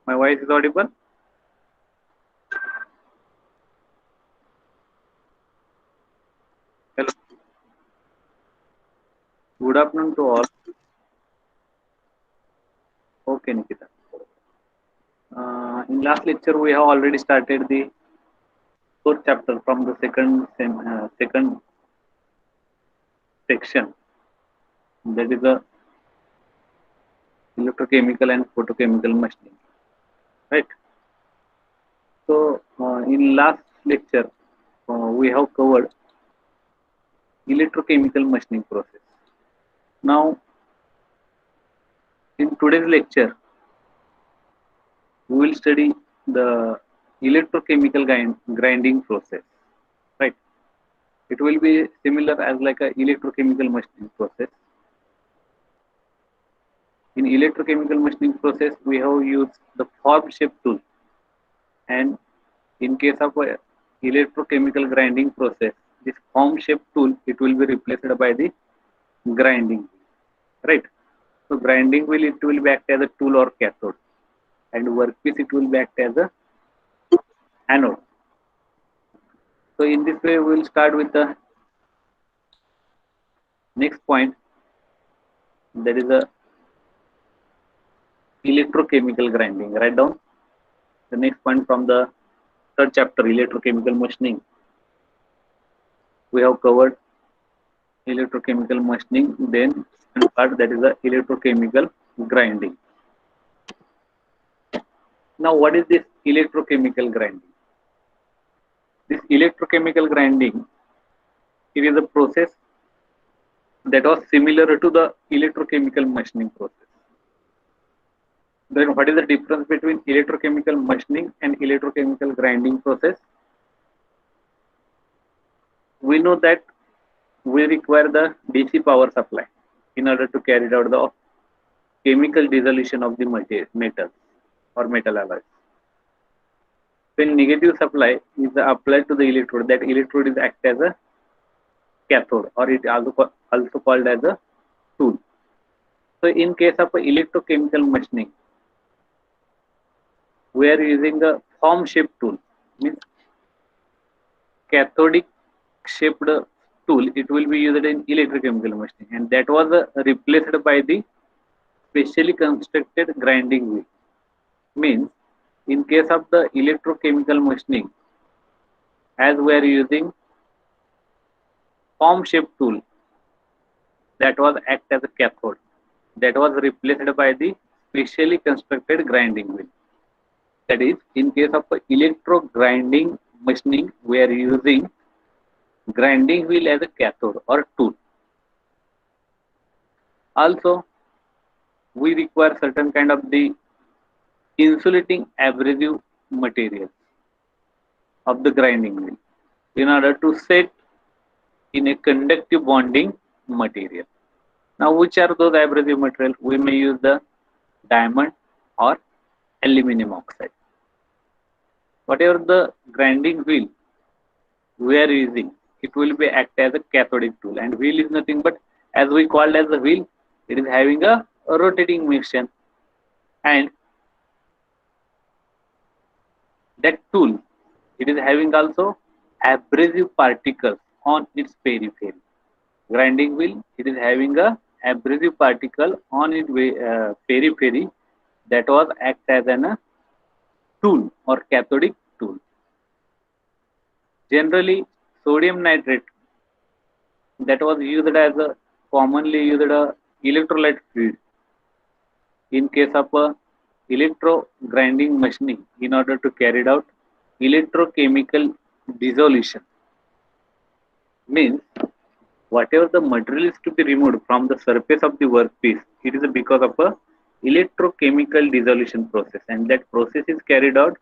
My voice is audible? Hello. Good afternoon to all. Okay, Nikita. In last lecture, we have already started the fourth chapter from the second section. That is the electrochemical and photochemical machining. Right. So, in last lecture, we have covered electrochemical machining process. Now, in today's lecture, we will study the electrochemical grinding process. Right. It will be similar as like a electrochemical machining process. In electrochemical machining process, we have used the form shape tool, and in case of a electrochemical grinding process, this form shape tool it will be replaced by the grinding, right? So grinding wheel it will be act as a tool or cathode, and workpiece it will be act as a anode. So in this way, we will start with the next point, that is the electrochemical grinding. Write down the next point from the third chapter, electrochemical machining. We have covered electrochemical machining, then second part, that is the electrochemical grinding. Now, what is this electrochemical grinding? This electrochemical grinding, it is a process that was similar to the electrochemical machining process. Then what is the difference between electrochemical machining and electrochemical grinding process? We know that we require the DC power supply in order to carry out the chemical dissolution of the metal or metal alloys. When negative supply is applied to the electrode, that electrode is act as a cathode, or it also called as a tool. So in case of electrochemical machining, we are using a form shaped tool, means cathodic shaped tool. It will be used in electrochemical machining, and that was replaced by the specially constructed grinding wheel. Means in case of the electrochemical machining, as we are using form shaped tool that was act as a cathode, that was replaced by the specially constructed grinding wheel. That is, in case of electro grinding machining, we are using grinding wheel as a cathode or tool. Also, we require certain kind of the insulating abrasive material of the grinding wheel in order to set in a conductive bonding material. Now, which are those abrasive materials? We may use the diamond or aluminum oxide. Whatever the grinding wheel we are using, it will be act as a cathodic tool, and wheel is nothing but, as we called as the wheel, it is having a rotating motion, and that tool it is having also abrasive particles on its periphery. Grinding wheel it is having a abrasive particle on its periphery that was act as an tool or cathodic tool. Generally, sodium nitrate that was used as a commonly used electrolyte fluid in case of a electro grinding machining in order to carry out electrochemical dissolution. Means whatever the material is to be removed from the surface of the workpiece, it is because of a electrochemical dissolution process, and that process is carried out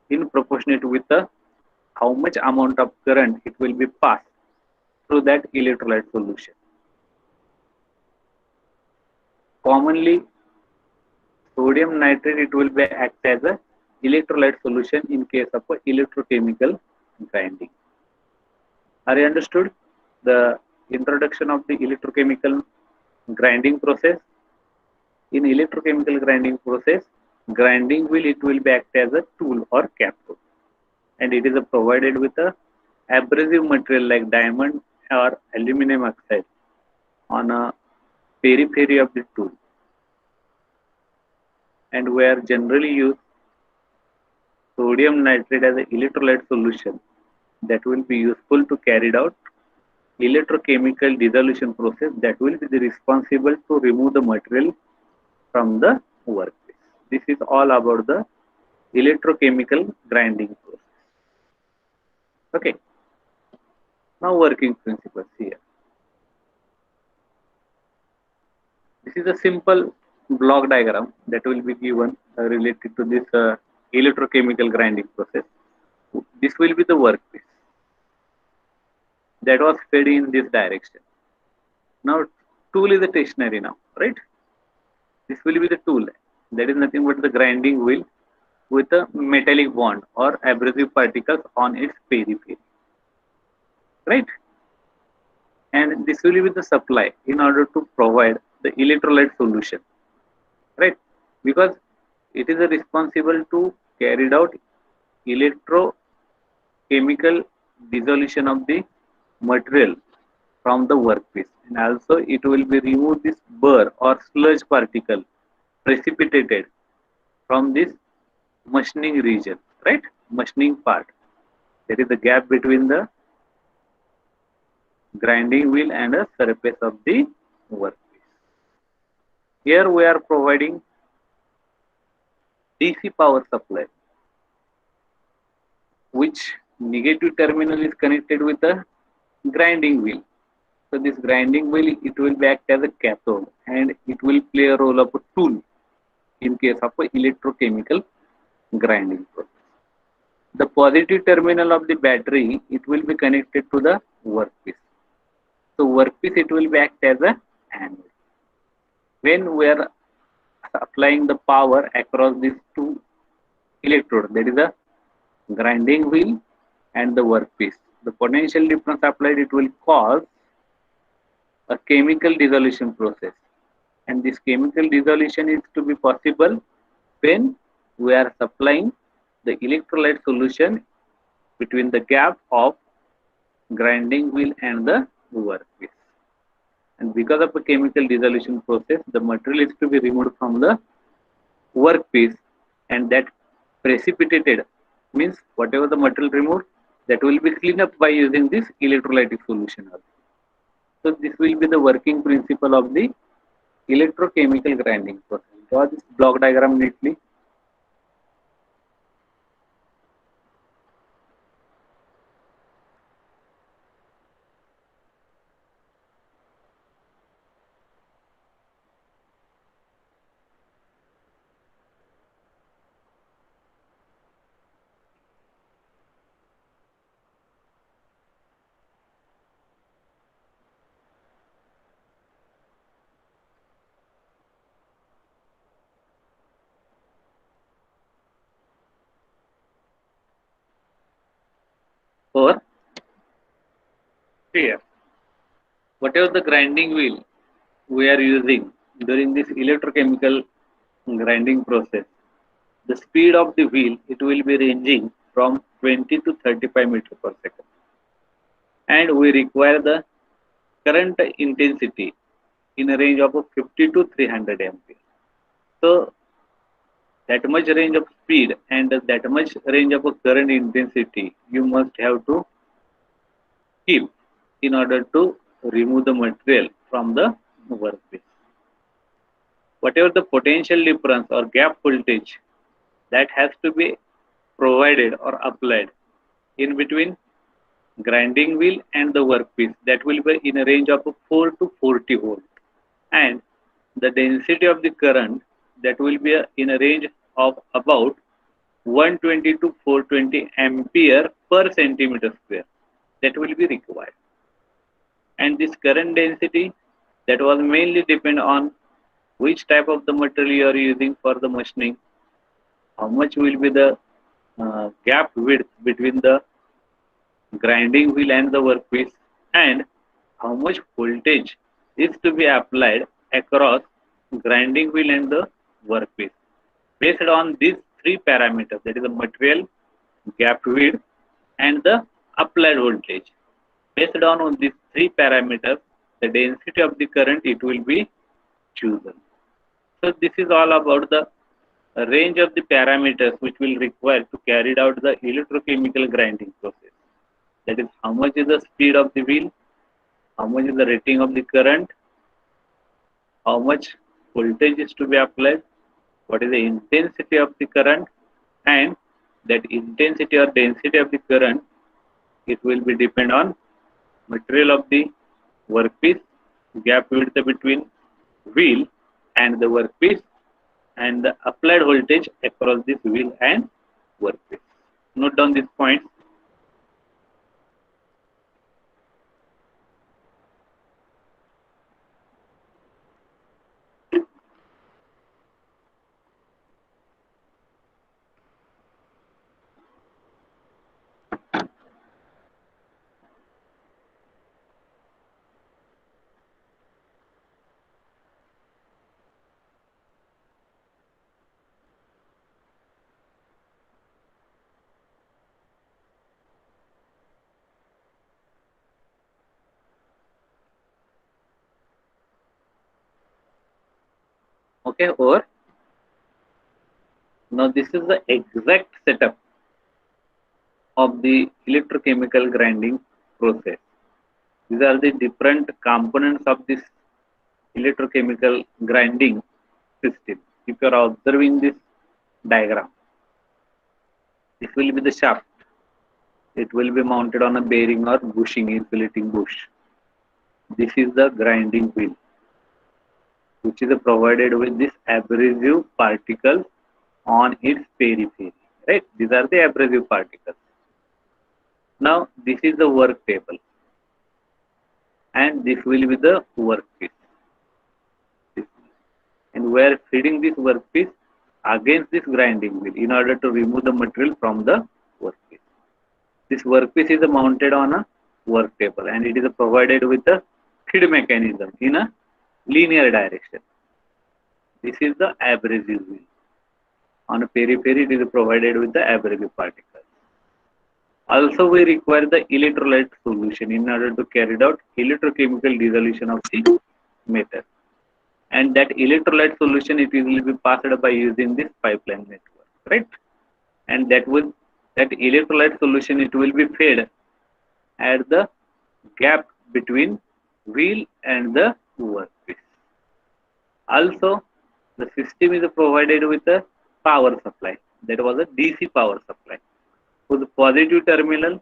in proportionate with the how much amount of current it will be passed through that electrolyte solution. Commonly, sodium nitrate it will be act as a electrolyte solution in case of a electrochemical grinding. Are you understood the introduction of the electrochemical grinding process? In electrochemical grinding process, grinding wheel, it will be act as a tool or cathode, and it is provided with a abrasive material like diamond or aluminum oxide on a periphery of the tool, and we are generally use sodium nitrate as an electrolyte solution that will be useful to carry out electrochemical dissolution process that will be responsible to remove the material from the workpiece. This is all about the electrochemical grinding process. Okay, now working principles here. This is a simple block diagram that will be given related to this electrochemical grinding process. This will be the workpiece that was fed in this direction. Now, tool is a stationary now, right? This will be the tool. That is nothing but the grinding wheel with a metallic bond or abrasive particles on its periphery, right? And this will be the supply in order to provide the electrolyte solution, right? Because it is responsible to carry out electrochemical dissolution of the material from the workpiece, and also it will be remove this burr or sludge particle precipitated from this machining region, right? Machining part. There is a gap between the grinding wheel and the surface of the workpiece. Here we are providing DC power supply, which negative terminal is connected with the grinding wheel. So this grinding wheel, it will act as a cathode and it will play a role of a tool in case of a electrochemical grinding process. The positive terminal of the battery, it will be connected to the workpiece. So workpiece, it will act as a anode. When we are applying the power across these two electrodes, that is the grinding wheel and the workpiece, the potential difference applied, it will cause a chemical dissolution process, and this chemical dissolution is to be possible when we are supplying the electrolyte solution between the gap of grinding wheel and the workpiece. And because of the chemical dissolution process, the material is to be removed from the workpiece, and that precipitated means whatever the material removed, that will be cleaned up by using this electrolytic solution. So this will be the working principle of the electrochemical grinding process. Draw this block diagram neatly. Or here, whatever the grinding wheel we are using during this electrochemical grinding process, the speed of the wheel, it will be ranging from 20 to 35 meters per second, and we require the current intensity in a range of 50 to 300 ampere. So that much range of speed and that much range of current intensity you must have to keep in order to remove the material from the workpiece. Whatever the potential difference or gap voltage that has to be provided or applied in between grinding wheel and the workpiece, that will be in a range of 4 to 40 volt, and the density of the current, that will be in a range of about 120 to 420 ampere per centimeter square, that will be required. And this current density, that was mainly depend on which type of the material you are using for the machining, how much will be the gap width between the grinding wheel and the workpiece, and how much voltage is to be applied across grinding wheel and the workpiece. based on these three parameters, that is the material, gap width, and the applied voltage. Based on these three parameters, the density of the current it will be chosen. So this is all about the range of the parameters which will require to carry out the electrochemical grinding process. That is, how much is the speed of the wheel, how much is the rating of the current, how much voltage is to be applied, what is the intensity of the current, and that intensity or density of the current, it will be depend on material of the workpiece, gap width between wheel and the workpiece, and the applied voltage across this wheel and workpiece. Note down this point. Okay, or now this is the exact setup of the electrochemical grinding process. These are the different components of this electrochemical grinding system. If you are observing this diagram, this will be the shaft. It will be mounted on a bearing or bushing, insulating bush. This is the grinding wheel, which is provided with this abrasive particles on its periphery. Right? These are the abrasive particles. Now, this is the work table, and this will be the workpiece. And we are feeding this workpiece against this grinding wheel in order to remove the material from the workpiece. This workpiece is mounted on a work table, and it is provided with a feed mechanism in a linear direction. This is the abrasive wheel. On a periphery, it is provided with the abrasive particles. Also, we require the electrolyte solution in order to carry out electrochemical dissolution of the metal. And that electrolyte solution, it will be passed by using this pipeline network, right? And that electrolyte solution, it will be fed at the gap between wheel and the workpiece. Also, the system is provided with a power supply. That was a DC power supply. So the positive terminal,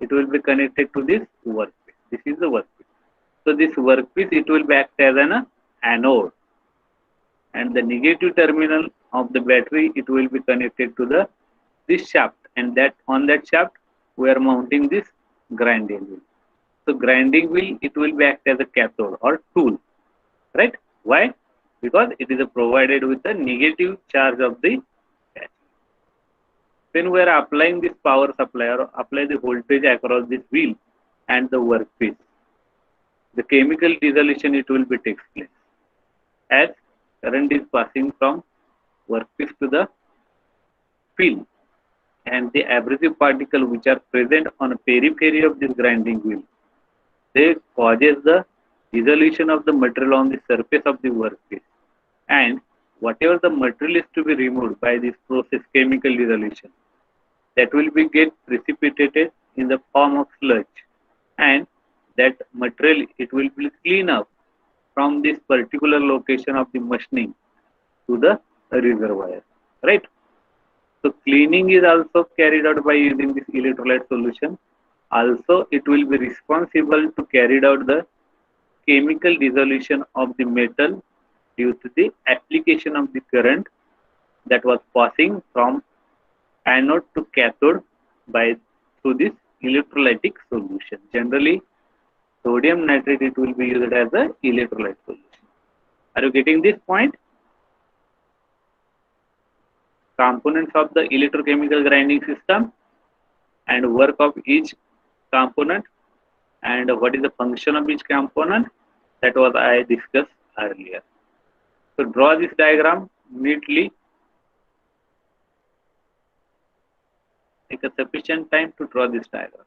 it will be connected to this workpiece. This is the workpiece. So this workpiece, it will be act as an anode, and the negative terminal of the battery, it will be connected to this shaft, and that on that shaft we are mounting this grinding wheel. So grinding wheel, it will be act as a cathode or tool, right? Why? Because it is provided with the negative charge of the battery. When we are applying this power supply or apply the voltage across this wheel and the workpiece, the chemical dissolution, it will be takes place, as current is passing from workpiece to the wheel, and the abrasive particles which are present on the periphery of this grinding wheel, they causes the dissolution of the material on the surface of the workpiece, and whatever the material is to be removed by this process, chemical dissolution, that will be get precipitated in the form of sludge, and that material, it will be clean up from this particular location of the machining to the reservoir, right? So cleaning is also carried out by using this electrolyte solution. Also, it will be responsible to carry out the chemical dissolution of the metal due to the application of the current that was passing from anode to cathode through this electrolytic solution. Generally, sodium nitrate, it will be used as an electrolyte solution. Are you getting this point? Components of the electrochemical grinding system and work of each component, and what is the function of each component, that was I discussed earlier. So draw this diagram neatly take a sufficient time to draw this diagram.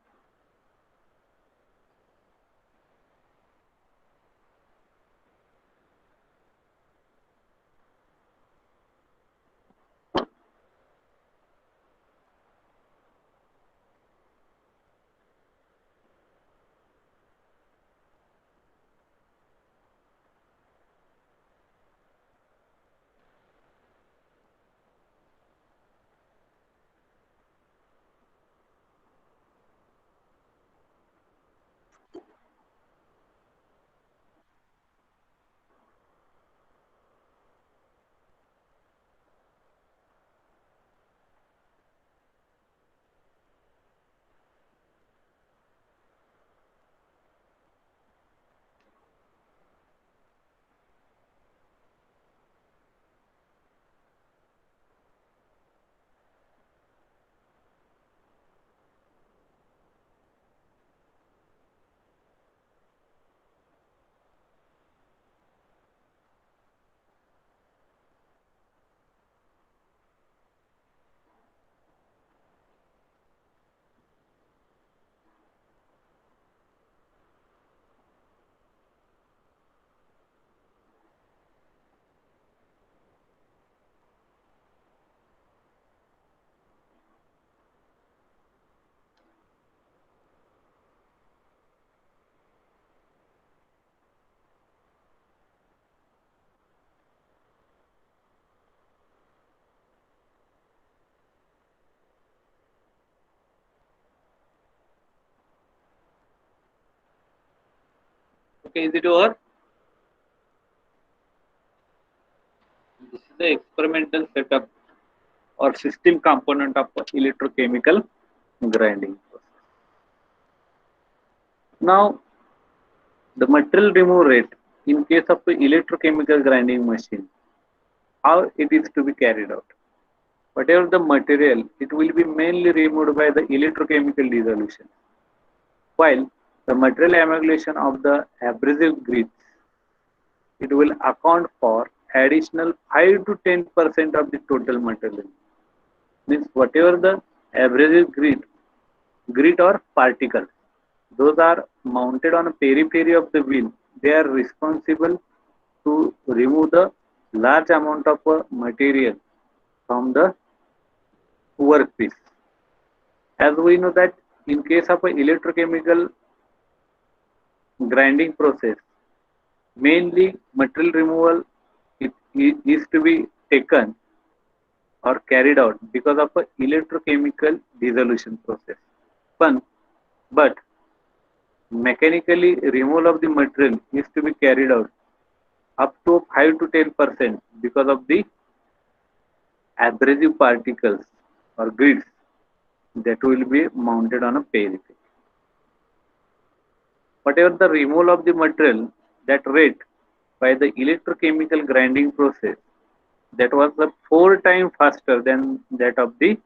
Okay, is it over? This is the experimental setup or system component of electrochemical grinding process. Now, the material remove rate in case of the electrochemical grinding machine, how it is to be carried out. Whatever the material, it will be mainly removed by the electrochemical dissolution, while the material amalgamation of the abrasive grits, it will account for additional 5 to 10% of the total material. Means whatever the abrasive grit or particles, those are mounted on a periphery of the wheel. They are responsible to remove the large amount of material from the workpiece. As we know that in case of a electrochemical grinding process, mainly material removal is to be taken or carried out because of a electrochemical dissolution process. But mechanically removal of the material is to be carried out up to 5 to 10% because of the abrasive particles or grids that will be mounted on a periphery. Whatever the removal of the material, that rate by the electrochemical grinding process, that was the 4 times faster than that of the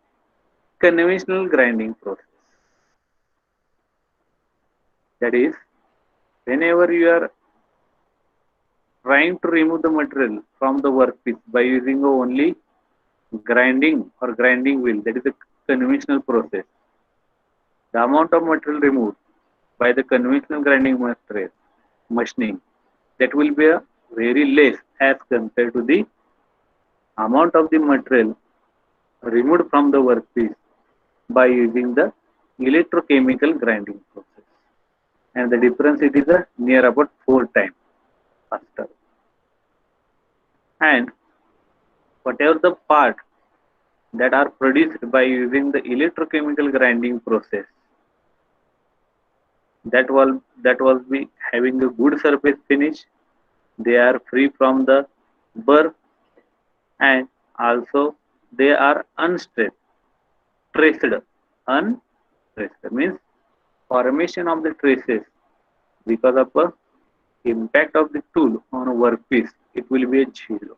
conventional grinding process. That is, whenever you are trying to remove the material from the workpiece by using only grinding or grinding wheel, that is a conventional process, the amount of material removed by the conventional grinding material machining, that will be a very less as compared to the amount of the material removed from the workpiece by using the electrochemical grinding process. And the difference, it is a near about 4 times faster. And whatever the part that are produced by using the electrochemical grinding process, that was be having a good surface finish, they are free from the burr, and also they are unstressed. Unstressed means formation of the traces because of a impact of the tool on a workpiece, it will be a zero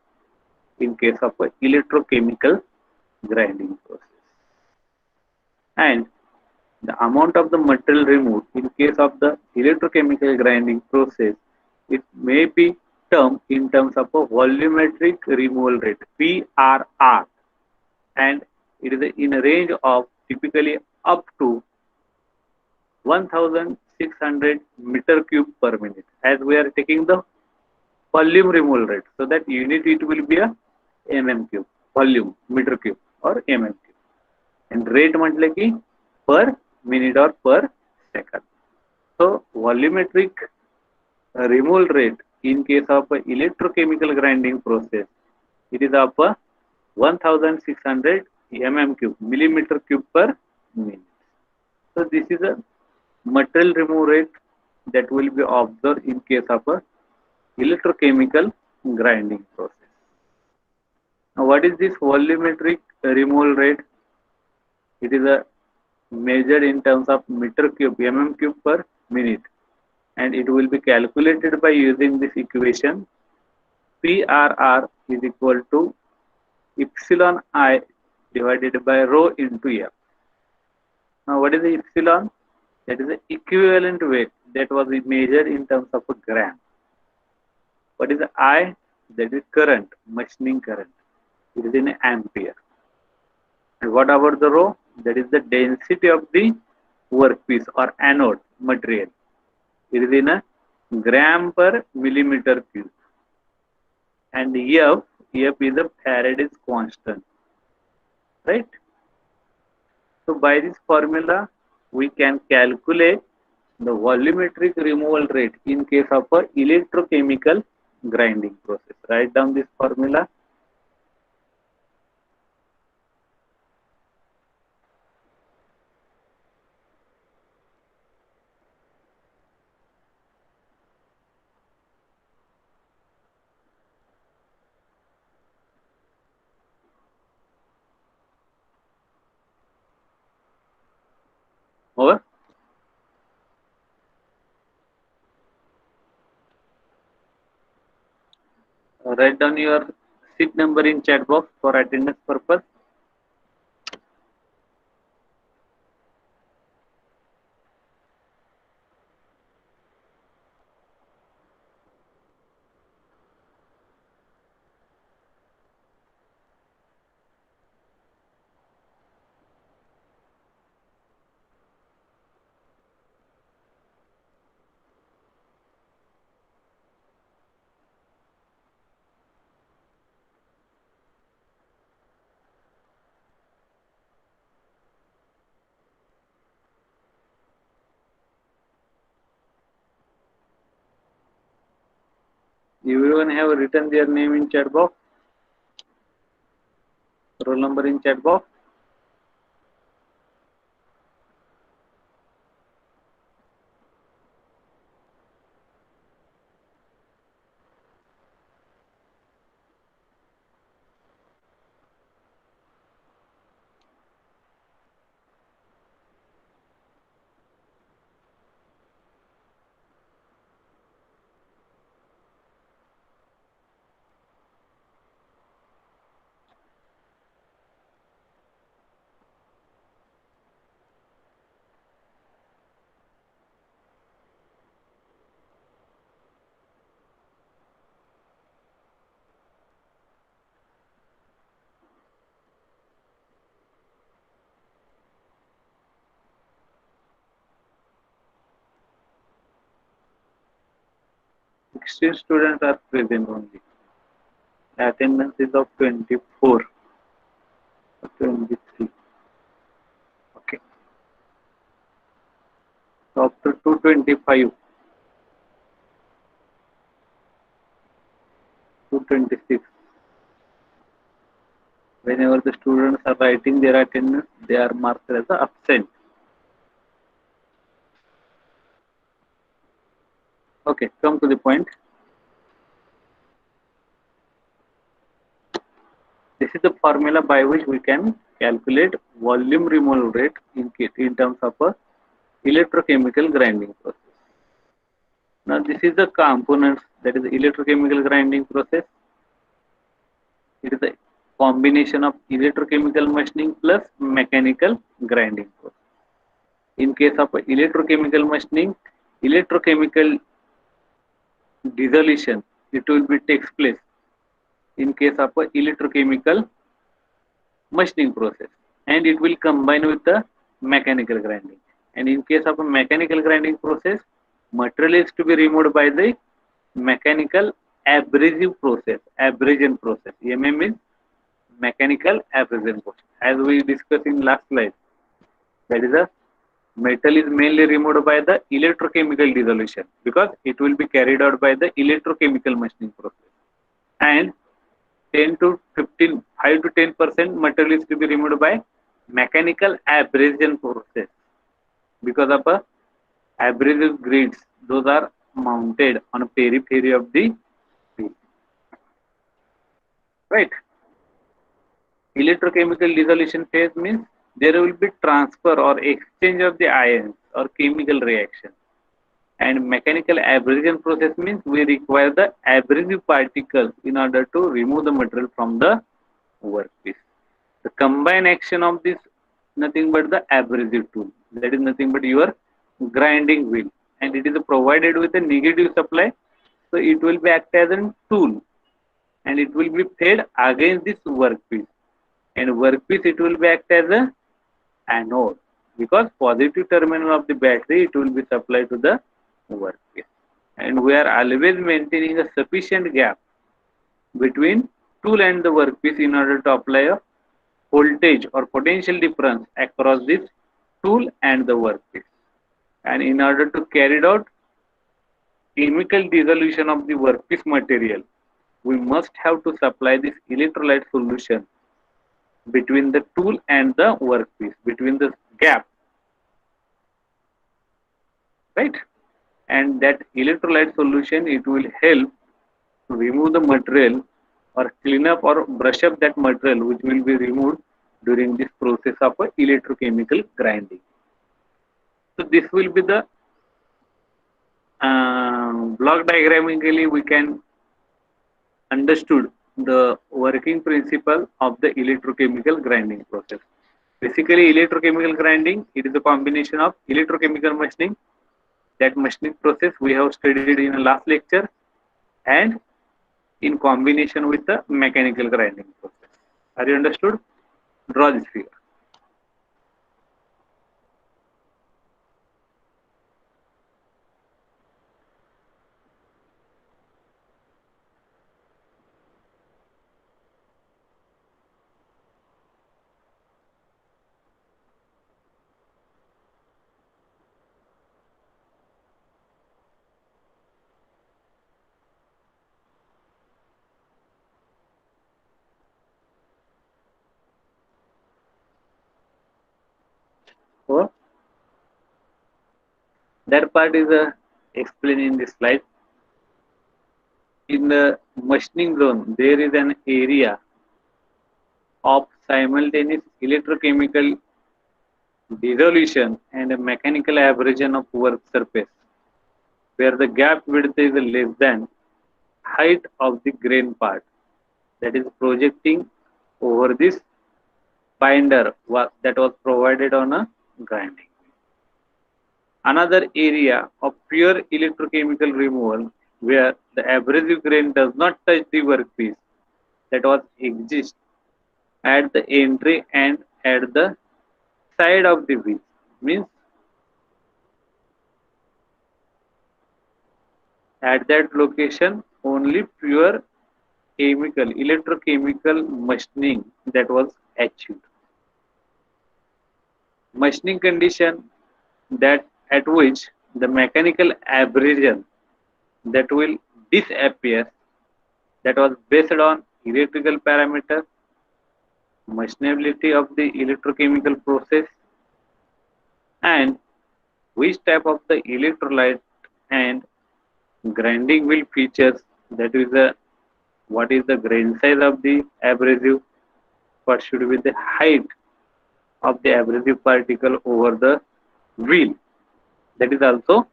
in case of a electrochemical grinding process. And the amount of the material removed in case of the electrochemical grinding process, it may be termed in terms of a volumetric removal rate, VRR, and it is in a range of typically up to 1600 meter cube per minute, as we are taking the volume removal rate. So that unit it will be a mm cube, volume meter cube or mm cube, and rate म्हटले की per minute or per second. So volumetric removal rate in case of a electrochemical grinding process, it is of 1600 mm cube, millimeter cube per minute. So this is a material removal rate that will be observed in case of a electrochemical grinding process. Now, what is this volumetric removal rate? It is a measured in terms of meter cube, mm cube per minute, and it will be calculated by using this equation. PRR is equal to epsilon I divided by rho into F. Now, what is the epsilon? That is the equivalent weight that was measured in terms of a gram. What is the I? That is current, machining current. It is in ampere. And what about the rho? That is the density of the workpiece or anode material. It is in a gram per millimeter cube. And F is a Faraday's constant, right? So by this formula, we can calculate the volumetric removal rate in case of a electrochemical grinding process. Write down this formula. Over. Write down your seat number in chat box for attendance purpose. Everyone have written their name in chat box, roll number in chat box. Sixteen students are present only. Attendance is of 24 or 23. Okay. So after 225, 226. Whenever the students are writing their attendance, they are marked as absent. Okay, come to the point. This is the formula by which we can calculate volume removal rate in terms of a electrochemical grinding process. Now this is the components, that is the electrochemical grinding process. It is a combination of electrochemical machining plus mechanical grinding process. In case of electrochemical machining, electrochemical dissolution, it will be takes place in case of a electrochemical machining process. and it will combine with the mechanical grinding. And in case of a mechanical grinding process, material is to be removed by the mechanical abrasive process, abrasion process. MM is mechanical abrasion process. As we discussed in last slide, that is a metal is mainly removed by the electrochemical dissolution because it will be carried out by the electrochemical machining process. And 10 to 15, 5 to 10% material is to be removed by mechanical abrasion process because of a abrasive grids. Those are mounted on a periphery of the wheel. Right. Electrochemical dissolution phase means there will be transfer or exchange of the ions or chemical reaction. And mechanical abrasion process means we require the abrasive particles in order to remove the material from the workpiece. The combined action of this nothing but the abrasive tool. That is nothing but your grinding wheel, and it is provided with a negative supply, so it will be act as a tool, and it will be fed against this workpiece. And workpiece it will be act as a anode because positive terminal of the battery it will be supplied to the workpiece. And we are always maintaining a sufficient gap between tool and the workpiece in order to apply a voltage or potential difference across this tool and the workpiece. And in order to carry out chemical dissolution of the workpiece material, we must have to supply this electrolyte solution between the tool and the workpiece, between the gap, right? And that electrolyte solution it will help to remove the material or clean up or brush up that material which will be removed during this process of a electrochemical grinding. So this will be the block diagrammically we can understood the working principle of the electrochemical grinding process. Basically, electrochemical grinding it is a combination of electrochemical machining, that machining process we have studied in the last lecture, and in combination with the mechanical grinding process. Are you understood? Draw this figure. So that part is explained in this slide. In the machining zone, there is an area of simultaneous electrochemical dissolution and a mechanical abrasion of work surface, where the gap width is less than height of the grain part that is projecting over this binder that was provided on a grinding. Another area of pure electrochemical removal where the abrasive grain does not touch the workpiece that was exist at the entry and at the side of the wheel, means at that location only pure chemical electrochemical machining that was achieved. Machining condition that at which the mechanical abrasion that will disappear, that was based on electrical parameter, machinability of the electrochemical process, and which type of the electrolyte and grinding wheel features, that is the what is the grain size of the abrasive, what should be the height of the abrasive particle over the wheel, that is also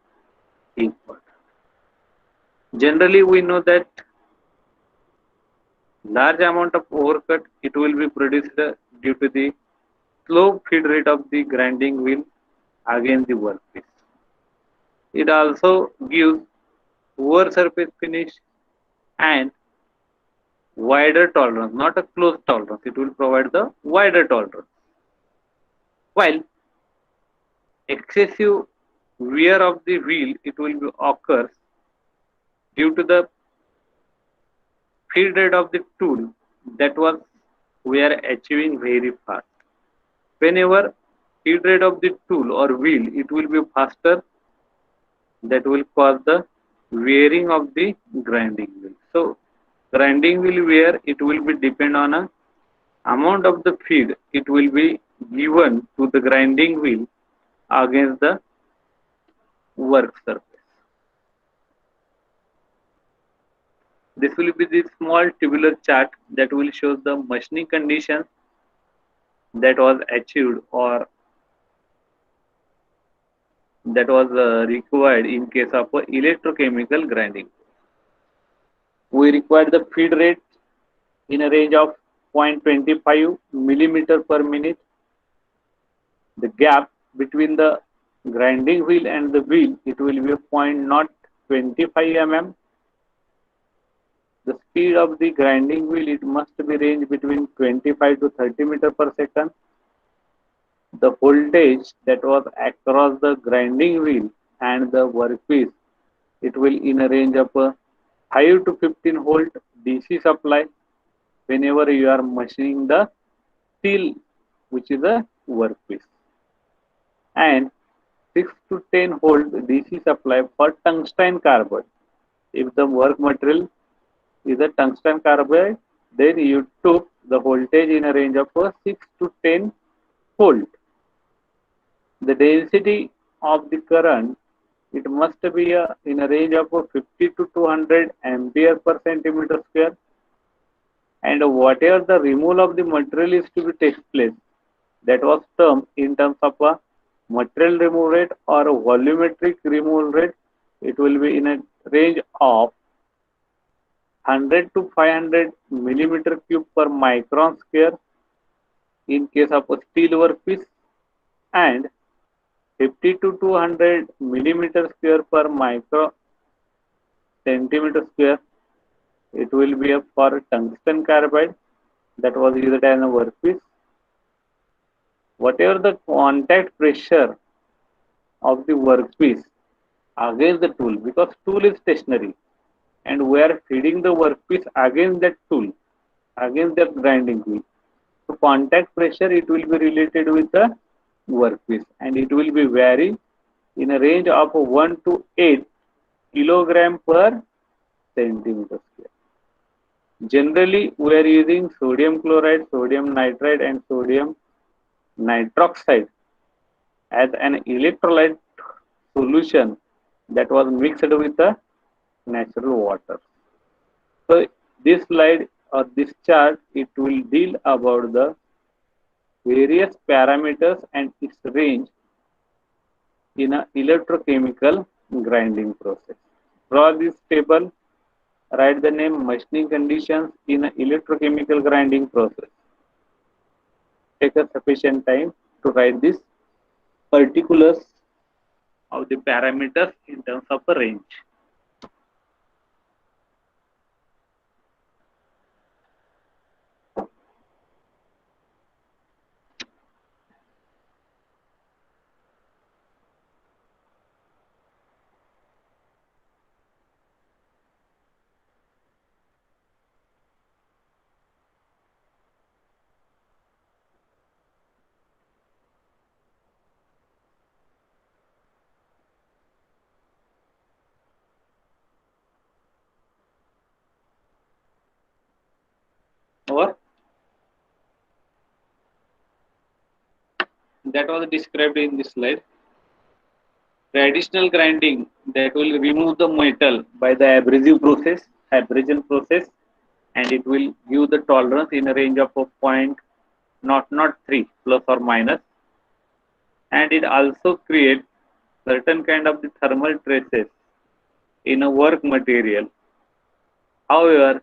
important. Generally we know that large amount of overcut it will be produced due to the slow feed rate of the grinding wheel against the workpiece. It also gives poor surface finish and wider tolerance, not a closed tolerance. It will provide the wider tolerance. While excessive wear of the wheel, it will be occurs due to the feed rate of the tool that was we are achieving very fast. Whenever feed rate of the tool or wheel, it will be faster, that will cause the wearing of the grinding wheel. So grinding wheel wear, it will be depend on a amount of the feed it will be given to the grinding wheel against the work surface. This will be the small tubular chart that will show the machining conditions that was achieved or that was required in case of a electrochemical grinding. We require the feed rate in a range of 0.25 millimeter per minute. The gap between the grinding wheel and the wheel, it will be 0.025 mm. The speed of the grinding wheel, it must be range between 25 to 30 meter per second. The voltage that was across the grinding wheel and the workpiece, it will in a range of 5 to 15 volt DC supply whenever you are machining the steel, which is a workpiece, and 6 to 10 volt DC supply for tungsten carbide. If the work material is a tungsten carbide, then you took the voltage in a range of 6 to 10 volt. The density of the current, it must be in a range of 50 to 200 ampere per centimeter square, and whatever the removal of the material is to be take place, that was termed in terms of a material removal rate or a volumetric removal rate, it will be in a range of 100 to 500 millimeter cube per micron square in case of a steel workpiece, and 50 to 200 millimeter square per micro centimeter square, it will be a for tungsten carbide that was used as a workpiece. Whatever the contact pressure of the workpiece against the tool, because tool is stationary and we are feeding the workpiece against that tool, against the grinding wheel. So contact pressure, it will be related with the workpiece and it will be vary in a range of 1 to 8 kilogram per centimeter square. Generally, we are using sodium chloride, sodium nitride, and sodium nitroxide as an electrolyte solution that was mixed with the natural water. So this slide or this chart, it will deal about the various parameters and its range in an electrochemical grinding process. Draw this table, write the name machining conditions in an electrochemical grinding process. Take a sufficient time to write this particulars of the parameters in terms of a range. Over. That was described in this slide. Traditional grinding that will remove the metal by the abrasion process, and it will give the tolerance in a range of a point not 3 plus or minus, and it also creates certain kind of the thermal traces in a work material. However,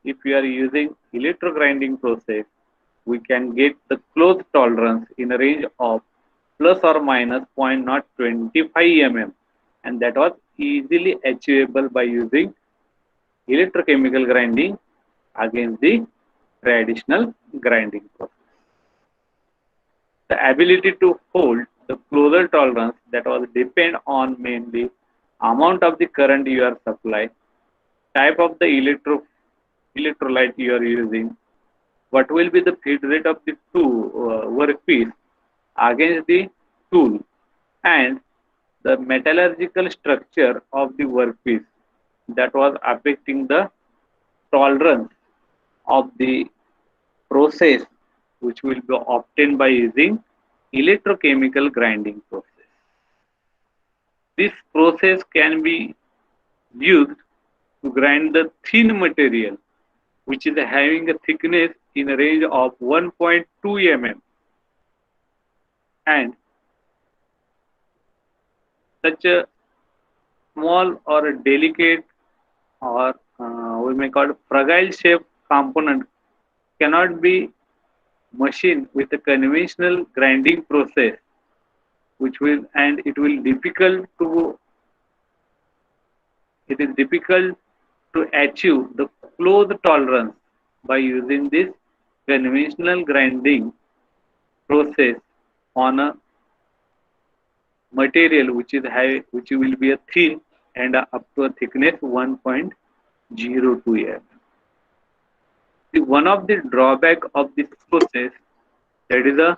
if we are using electrogrinding process, we can get the close tolerance in a range of plus or minus 0.025 mm, and that was easily achievable by using electrochemical grinding against the traditional grinding process. The ability to hold the closer tolerance that was depend on mainly amount of the current you are supply, type of the electrolyte you are using, what will be the feed rate of the workpiece against the tool, and the metallurgical structure of the workpiece that was affecting the tolerance of the process which will be obtained by using electrochemical grinding process. This process can be used to grind the thin material which is having a thickness in a range of 1.2 mm, and such a small or a delicate or we may call fragile shape component cannot be machined with a conventional grinding process, which will and it is difficult to achieve the close tolerance by using this conventional grinding process on a material which is high, which will be a thin and up to a thickness 1.02 mm. One of the drawback of this process, that is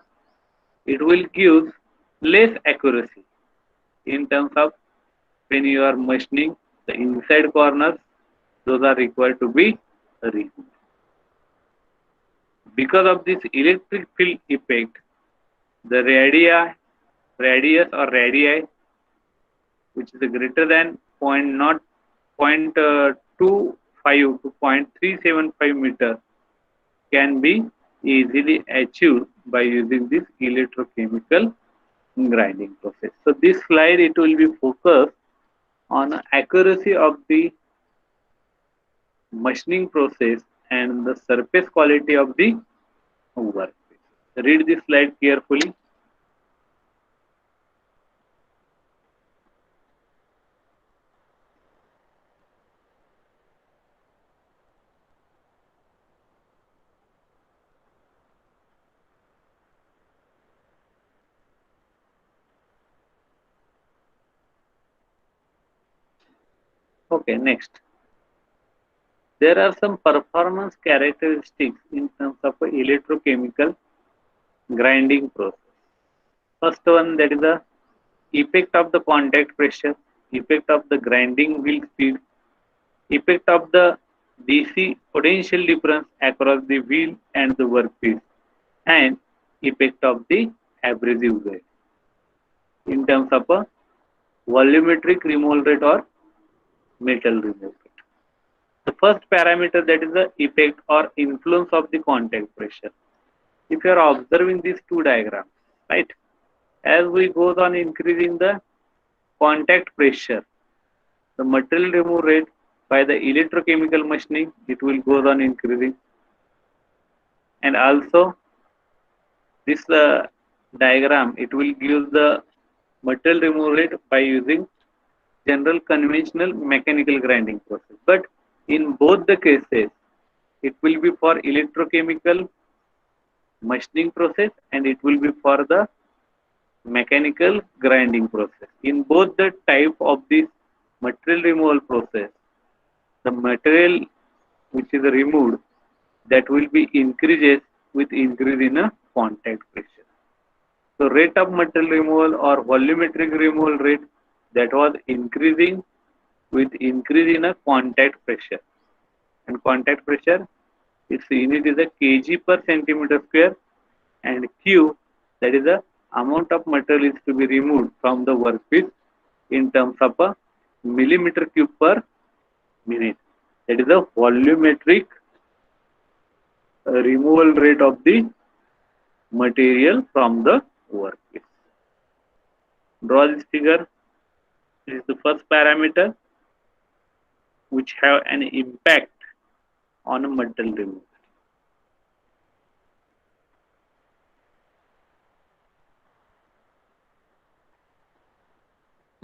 it will give less accuracy in terms of when you are machining the inside corners, those are required to be removed. Because of this electric field effect, the radius or radii, which is greater than 0.25 to 0.375 meter, can be easily achieved by using this electrochemical grinding process. So this slide, it will be focused on accuracy of the machining process and the surface quality of the work. Read this slide carefully. Okay, next. There are some performance characteristics in terms of electrochemical grinding process. First one, that is the effect of the contact pressure, effect of the grinding wheel speed, effect of the DC potential difference across the wheel and the workpiece, and effect of the abrasive grade in terms of a volumetric removal rate or metal removal rate. The first parameter, that is the effect or influence of the contact pressure. If you are observing these two diagrams, right, as we goes on increasing the contact pressure, the material removal rate by the electrochemical machining, it will goes on increasing, and also this diagram, it will give the material removal rate by using general conventional mechanical grinding process. But in both the cases, it will be for electrochemical machining process and it will be for the mechanical grinding process. In both the type of this material removal process, the material which is removed, that will be increases with increase in a contact pressure. So rate of material removal or volumetric removal rate, that was increasing with increase in a contact pressure, and contact pressure, its unit is a kg per centimeter square, and Q, that is the amount of material is to be removed from the workpiece in terms of a millimeter cube per minute. That is the volumetric removal rate of the material from the workpiece. Draw this figure. This is the first parameter which have an impact on a material removal.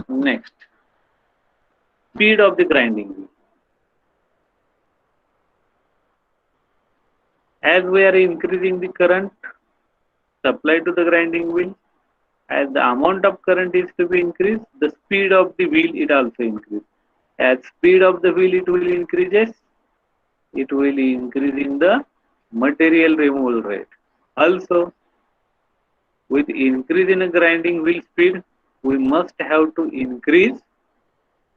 Next, speed of the grinding wheel. As we are increasing the current, supplied to the grinding wheel. As the amount of current is to be increased, the speed of the wheel it also increase. As speed of the wheel it will increases, it will increasing the material removal rate. Also, with increase in a grinding wheel speed, we must have to increase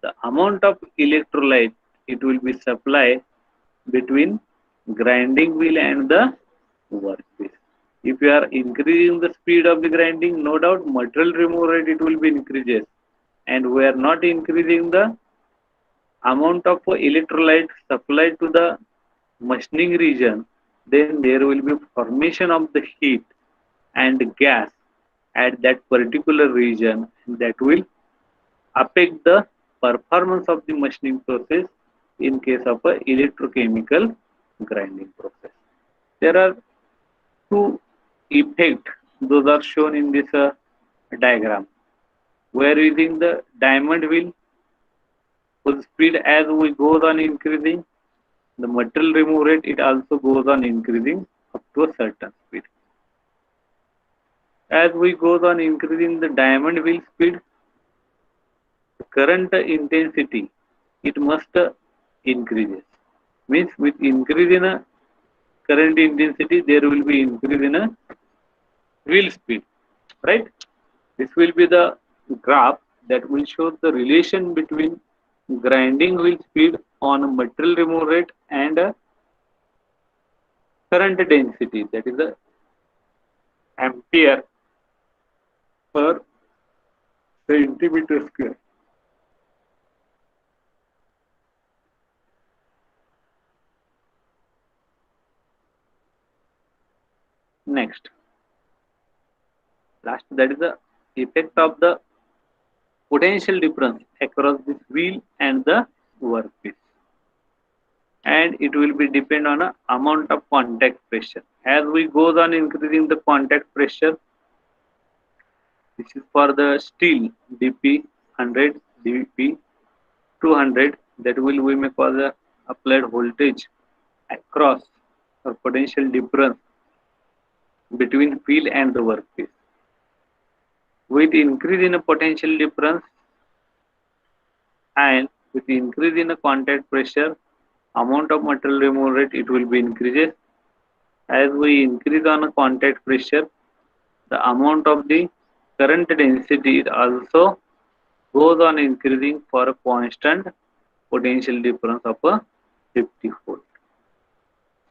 the amount of electrolyte it will be supplied between grinding wheel and the workpiece. If you are increasing the speed of the grinding, no doubt material removal rate it will be increases, and we are not increasing the amount of electrolyte supplied to the machining region, then there will be formation of the heat and gas at that particular region that will affect the performance of the machining process in case of a electrochemical grinding process. There are two effects, those are shown in this diagram. We are using the diamond wheel for the speed as we goes on increasing, the material remove rate it also goes on increasing up to a certain speed. As we goes on increasing the diamond wheel speed, the current intensity it must increases. Means with increase in a current intensity, there will be increase in a wheel speed, right? This will be the graph that will show the relation between grinding wheel speed on material remove rate and current density, that is the ampere per centimeter square. Next, last, that is the effect of the potential difference across this wheel and the workpiece, and it will be depend on a amount of contact pressure. As we goes on increasing the contact pressure, this is for the steel dp 100, dp 200, that will we may call the applied voltage across or potential difference between wheel and the workpiece. With increase in a potential difference and with increase in a contact pressure, amount of material removal rate it will be increases. As we increase on a contact pressure, the amount of the current density it also goes on increasing for a constant potential difference of a 50 volt.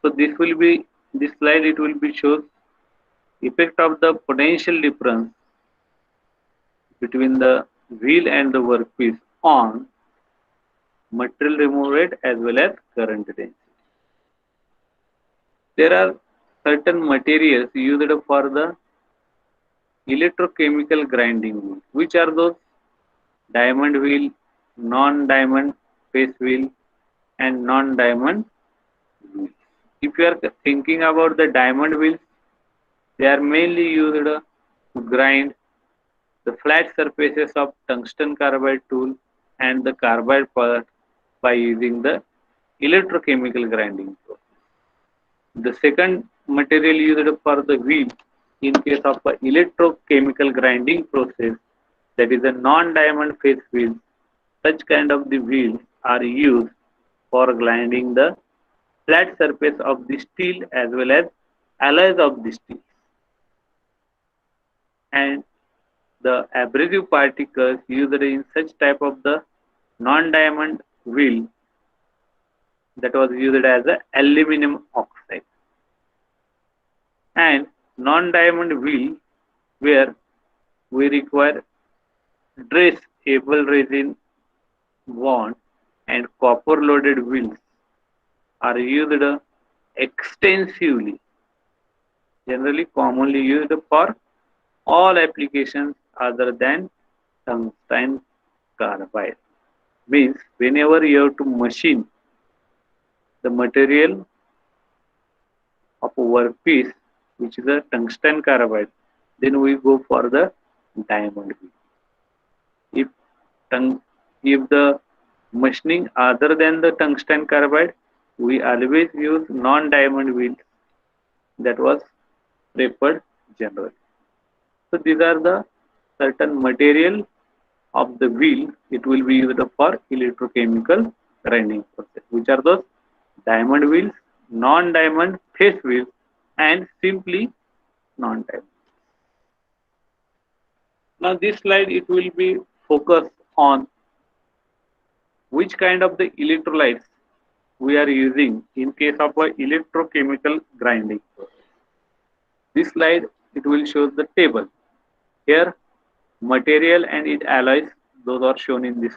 So this slide it will be shows effect of the potential difference between the wheel and the workpiece on material removal rate as well as current density. There are certain materials used for the electrochemical grinding wheel. Which are those? Diamond wheel, non-diamond face wheel, and non-diamond wheel. If you are thinking about the diamond wheels, they are mainly used to grind the flat surfaces of tungsten carbide tool and the carbide part by using the electrochemical grinding process. The second material used for the wheel in case of a electrochemical grinding process, that is a non-diamond face wheel. Such kind of the wheels are used for grinding the flat surface of the steel as well as alloys of the steel. And the abrasive particles used in such type of the non-diamond wheel, that was used as a aluminum oxide. And non-diamond wheel where we require dress able resin bond and copper loaded wheels are used extensively, generally commonly used for all applications other than tungsten carbide. Means whenever you have to machine the material of a workpiece which is a tungsten carbide, then we go for the diamond wheel. If if the machining other than the tungsten carbide, we always use non-diamond wheel, that was preferred generally. So these are the certain material of the wheel. It will be used for electrochemical grinding process. Which are those? Diamond wheels, non-diamond face wheels, and simply non-diamond. Now this slide it will be focused on which kind of the electrolytes we are using in case of a electrochemical grinding. This slide it will show the table. Here material and its alloys, those are shown in this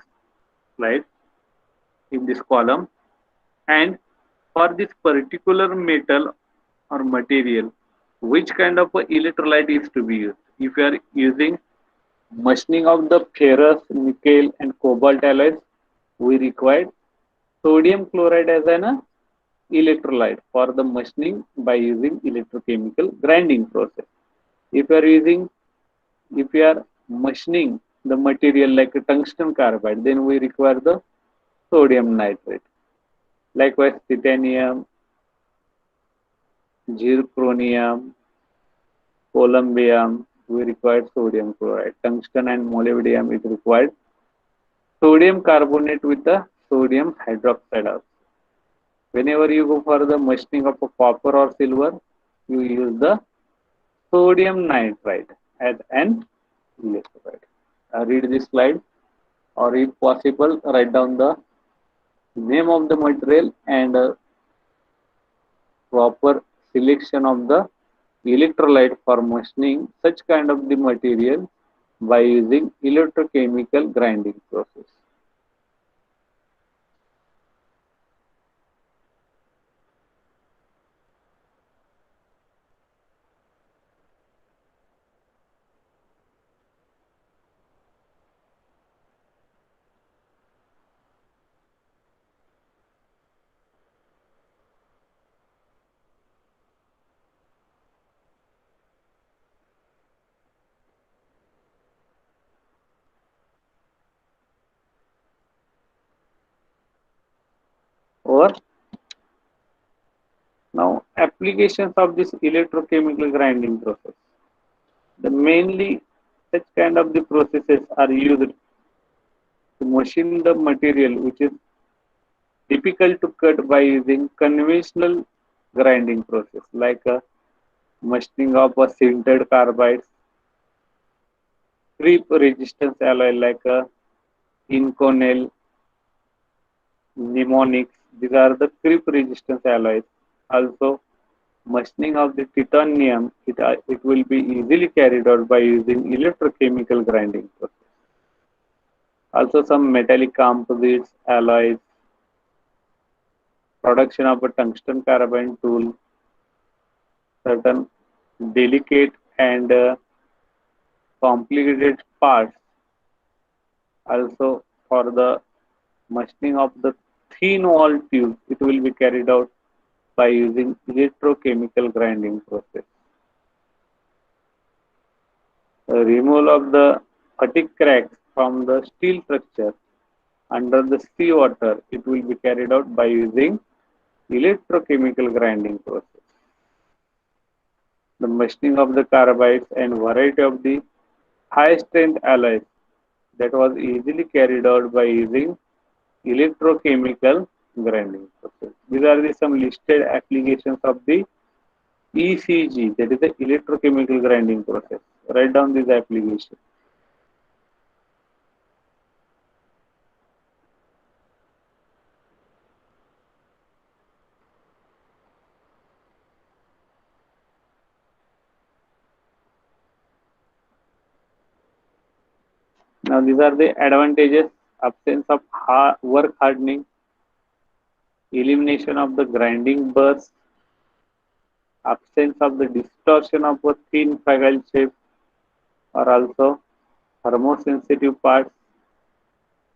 slide, in this column. And for this particular metal or material, which kind of a electrolyte is to be used? If you are using machining of the ferrous, nickel and cobalt alloys, we require sodium chloride as an electrolyte for the machining by using electrochemical grinding process. If you are using, if you are machining the material like a tungsten carbide, then we require the sodium nitrate. Likewise, titanium, zirconium, columbium, we require sodium chloride. Tungsten and molybdenum, it required sodium carbonate with the sodium hydroxide also. Whenever you go for the machining of a copper or silver, you use the sodium nitride as an electrolyte. Read this slide, or if possible, write down the name of the material and proper selection of the electrolyte for machining such kind of the material by using electrochemical grinding process. Or now applications of this electrochemical grinding process. The mainly such kind of the processes are used to machine the material which is difficult to cut by using conventional grinding process like machining of a sintered carbides, creep resistance alloy like Inconel, mnemonics. These are the creep resistance alloys. Also, machining of the titanium, it will be easily carried out by using electrochemical grinding process. Also, some metallic composites, alloys, production of a tungsten carbide tool, certain delicate and complicated parts. Also, for the machining of the thin wall tube, it will be carried out by using electrochemical grinding process. The removal of the fatigue cracks from the steel structure under the seawater, it will be carried out by using electrochemical grinding process. The machining of the carbides and variety of the high strength alloys, that was easily carried out by using electrochemical grinding process. These are the some listed applications of the ECG, that is the electrochemical grinding process. Write down these applications. Now these are the advantages: absence of work hardening, elimination of the grinding burrs, absence of the distortion of a thin fragile shape, or also thermosensitive parts.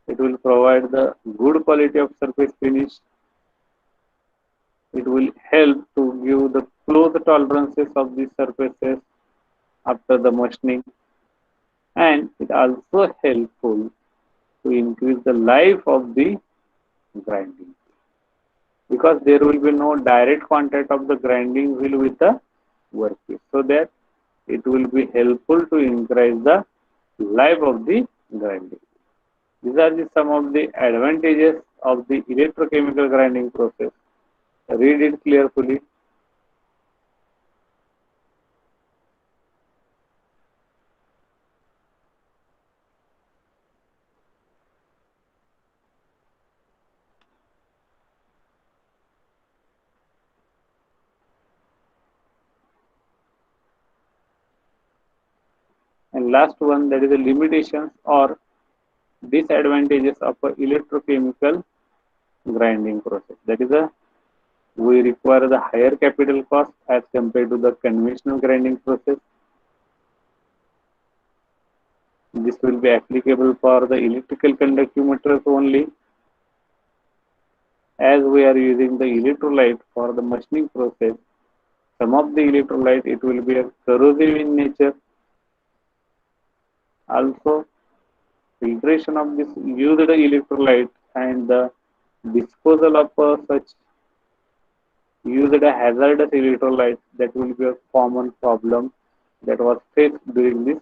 It will provide the good quality of surface finish. It will help to give the close tolerances of the surfaces after the machining, and it also helpful to increase the life of the grinding, because there will be no direct contact of the grinding wheel with the workpiece, so that it will be helpful to increase the life of the grinding. These are the some of the advantages of the electrochemical grinding process. Read it carefully. And last one, that is the limitations or disadvantages of a electrochemical grinding process. That is a we require the higher capital cost as compared to the conventional grinding process. This will be applicable for the electrical conductive materials only. As we are using the electrolyte for the machining process, some of the electrolyte it will be corrosive in nature. Also, filtration of this used electrolyte and the disposal of such used hazardous electrolyte, that will be a common problem that was faced during this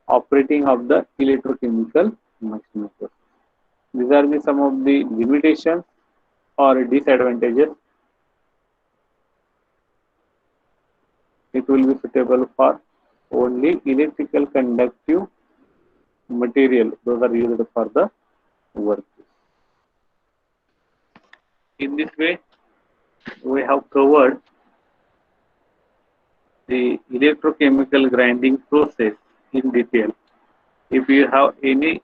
operating of the electrochemical machining process. These are the some of the limitations or disadvantages. It will be suitable for only electrical conductive material. Those are used for the work. In this way, we have covered the electrochemical grinding process in detail. If you have any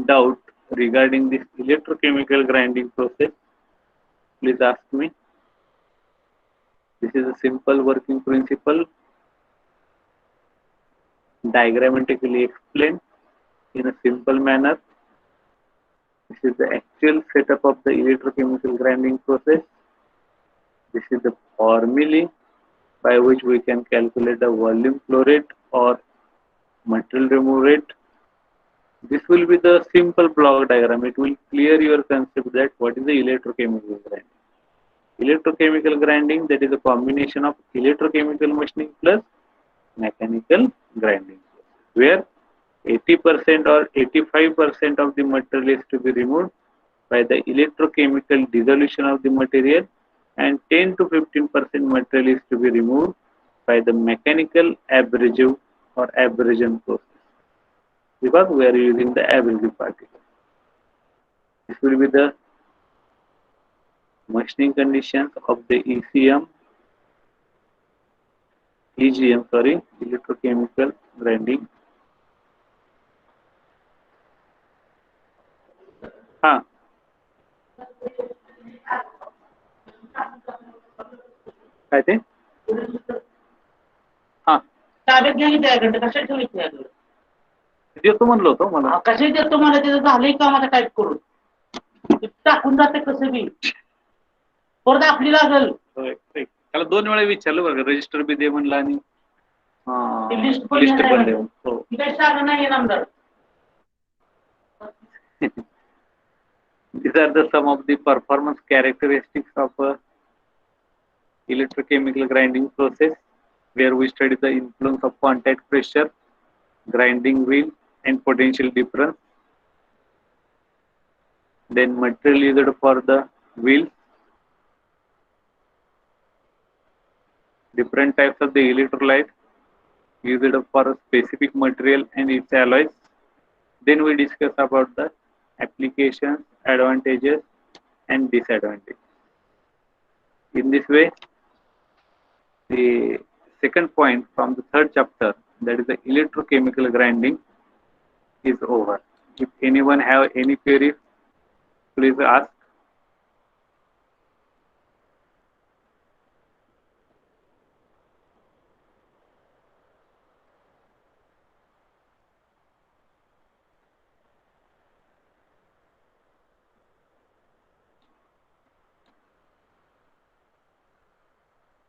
doubt regarding this electrochemical grinding process, please ask me. This is a simple working principle, diagrammatically explained in a simple manner. This is the actual setup of the electrochemical grinding process. This is the formulae by which we can calculate the volume flow rate or material remove rate. This will be the simple block diagram. It will clear your concept that what is the electrochemical grinding. Electrochemical grinding, that is a combination of electrochemical machining plus mechanical grinding, where 80% or 85% of the material is to be removed by the electrochemical dissolution of the material, and 10 to 15% material is to be removed by the mechanical abrasive or abrasion process, because we are using the abrasive particles. This will be the machining conditions of the EGM, electrochemical grinding. हाँ काय ते हाँ ताब्यात घ्यायची त्याकडे कशा ठेवायची त्याकडे देतो म्हणलो होतो मला कशा देतो मला त्याचं झालंय का माझा टाईप करून टाकून जाते कसं बी परत आपली लागल त्याला 2 वेळा विचारलं बरं रजिस्टर बी दे म्हणलं आणि लिस्ट पण दे हो काही साधं नाही आमदार. These are the some of the performance characteristics of a electrochemical grinding process, where we study the influence of contact pressure, grinding wheel, and potential difference. Then material used for the wheel, different types of the electrolyte used for a specific material and its alloys. Then we discuss about the applications, advantages, and disadvantages. In this way, the second point from the third chapter, that is the electrochemical grinding, is over. If anyone have any queries, please ask.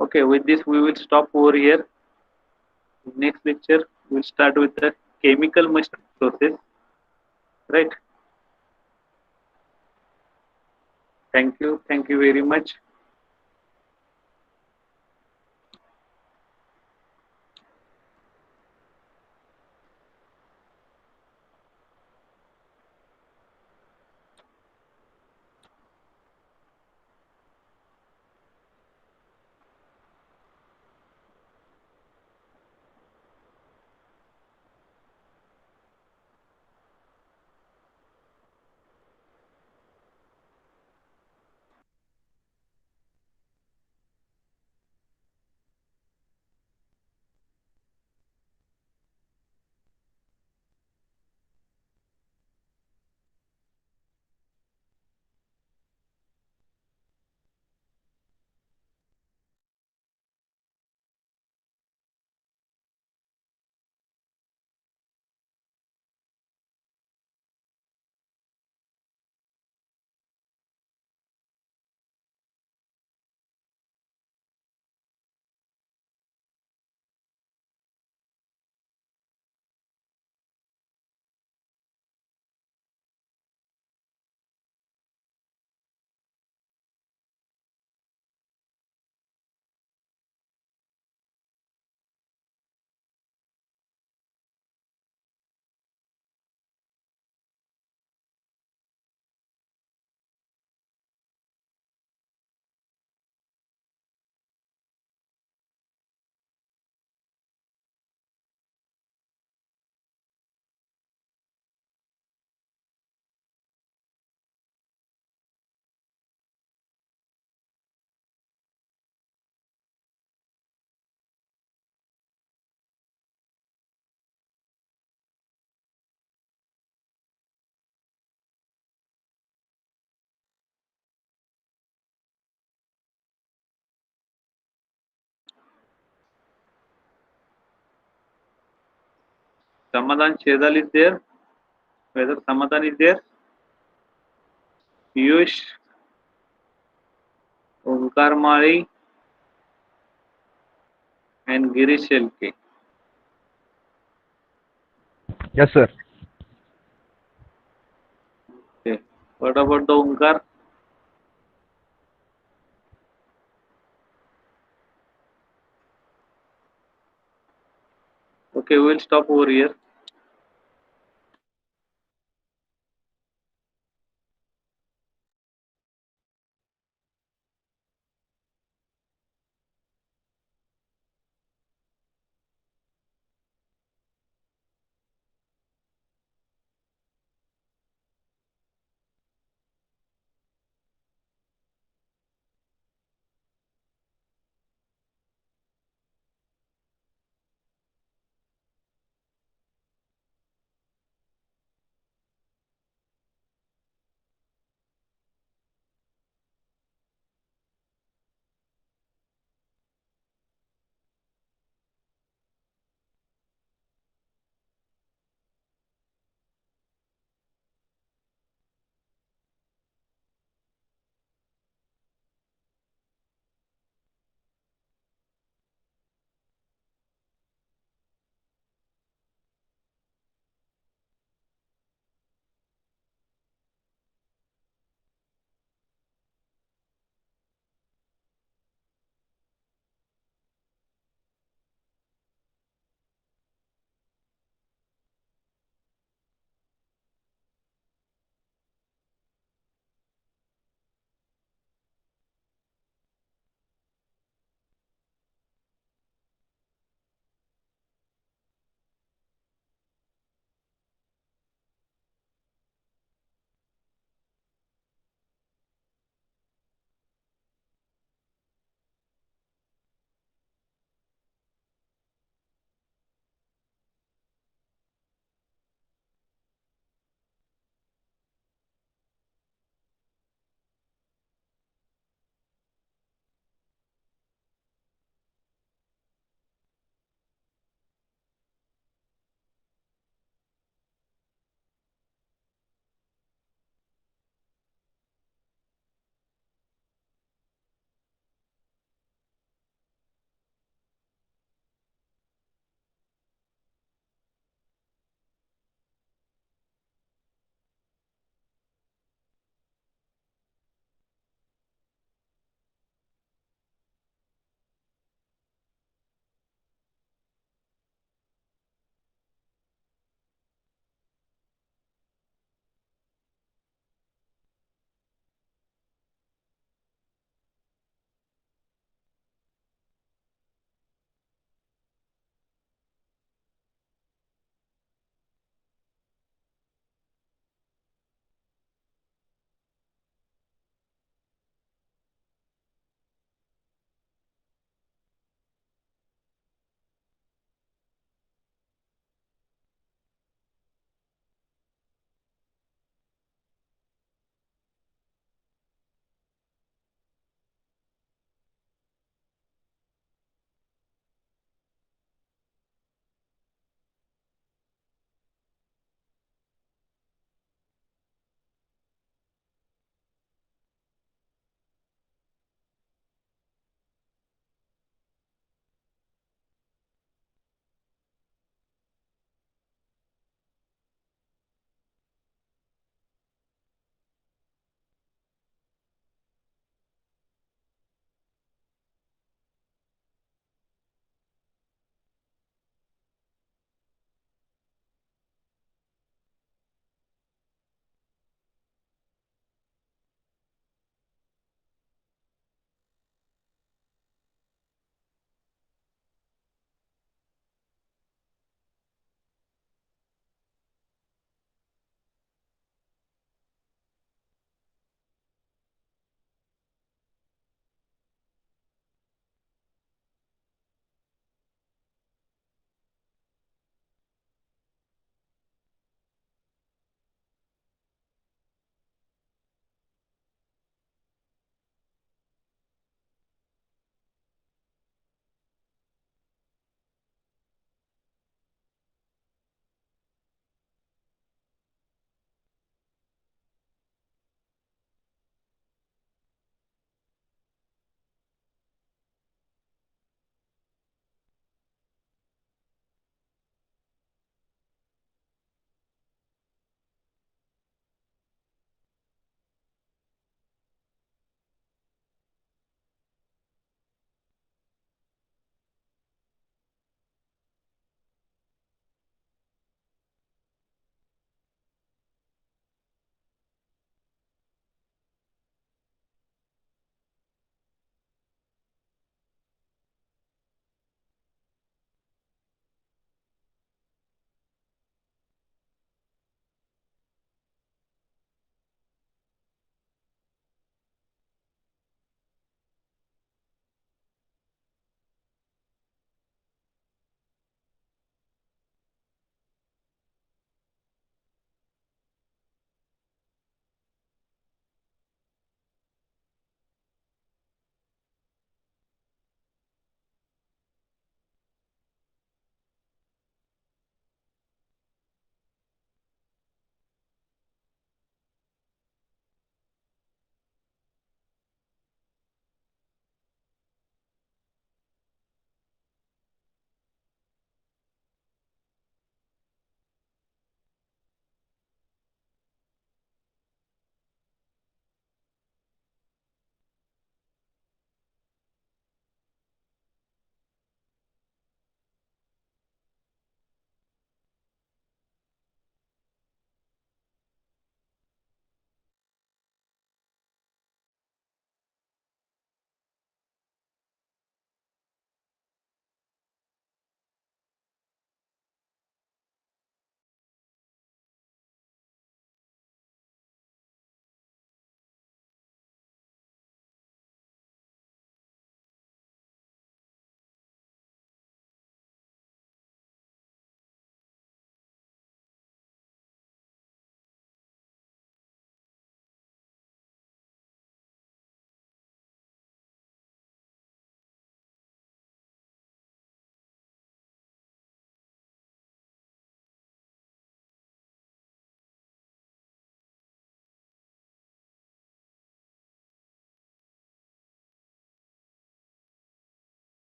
Okay, with this we will stop over here. Next lecture we'll start with the chemical machining process. Right. Thank you very much. Samadhan Shedal is there. Whether Samadhan is there? Piyush, Omkar Mali, and Girish Shelke. Yes, sir. Okay. What about the Omkar? Okay, we'll stop over here.